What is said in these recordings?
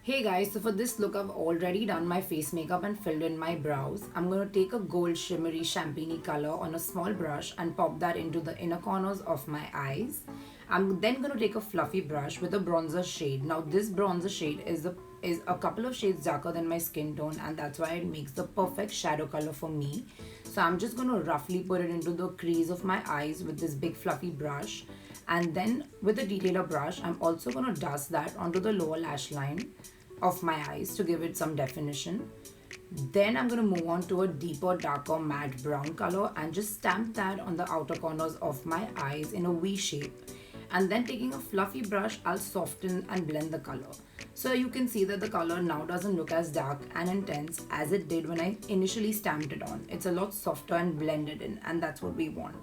Hey guys, so for this look I've already done my face makeup and filled in my brows. I'm going to take a gold shimmery champagne color on a small brush and pop that into the inner corners of my eyes. I'm then going to take a fluffy brush with a bronzer shade. Now this bronzer shade is a couple of shades darker than my skin tone, and that's why it makes the perfect shadow color for me. So I'm just going to roughly put it into the crease of my eyes with this big fluffy brush, and then with a detailer brush I'm also going to dust that onto the lower lash line of my eyes to give it some definition. Then I'm going to move on to a deeper, darker matte brown color and just stamp that on the outer corners of my eyes in a V shape. And then taking a fluffy brush, I'll soften and blend the color. So you can see that the color now doesn't look as dark and intense as it did when I initially stamped it on. It's a lot softer and blended in, and that's what we want.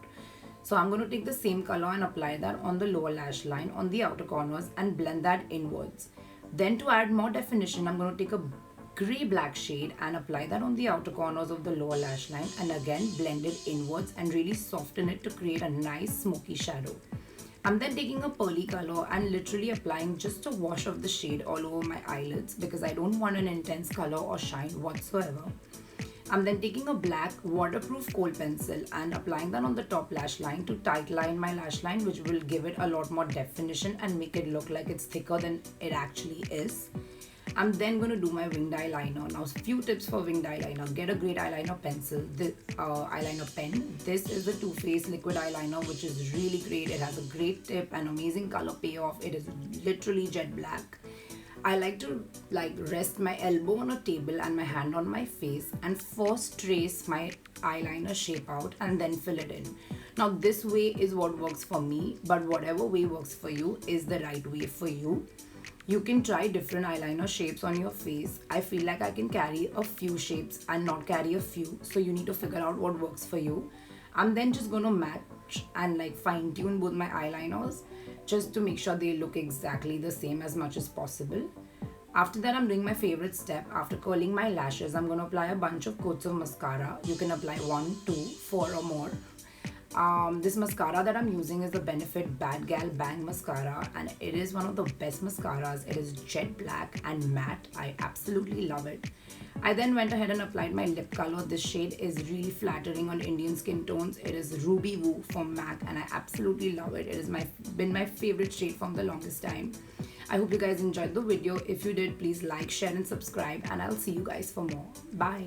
So I'm going to take the same color and apply that on the lower lash line on the outer corners and blend that inwards. Then to add more definition, I'm going to take a grey black shade and apply that on the outer corners of the lower lash line, and again blend it inwards and really soften it to create a nice smoky shadow. I'm then taking a pearly color and literally applying just a wash of the shade all over my eyelids because I don't want an intense color or shine whatsoever. I'm then taking a black waterproof kohl pencil and applying that on the top lash line to tight line my lash line, which will give it a lot more definition and make it look like it's thicker than it actually is. I'm then going to do my winged eyeliner. Now, a few tips for winged eyeliner. Get a great eyeliner pencil, the eyeliner pen. This is the Too Faced liquid eyeliner, which is really great. It has a great tip and amazing color payoff. It is literally jet black. I like to rest my elbow on a table and my hand on my face and first trace my eyeliner shape out and then fill it in. Now this way is what works for me, but whatever way works for you is the right way for you. You can try different eyeliner shapes on your face. I feel like I can carry a few shapes and not carry a few, so you need to figure out what works for you. I'm then just going to match and fine tune both my eyeliners just to make sure they look exactly the same as much as possible. After that, I'm doing my favorite step. After curling my lashes, I'm going to apply a bunch of coats of mascara. You can apply 1, 2, 4 or more. This mascara that I'm using is the Benefit Bad Gal Bang Mascara, and it is one of the best mascaras. It is jet black and matte. I absolutely love it. I then went ahead and applied my lip color. This shade is really flattering on Indian skin tones. It is Ruby Woo from MAC and I absolutely love it. It has been my favorite shade from the longest time. I hope you guys enjoyed the video. If you did, please like, share and subscribe, and I'll see you guys for more. Bye.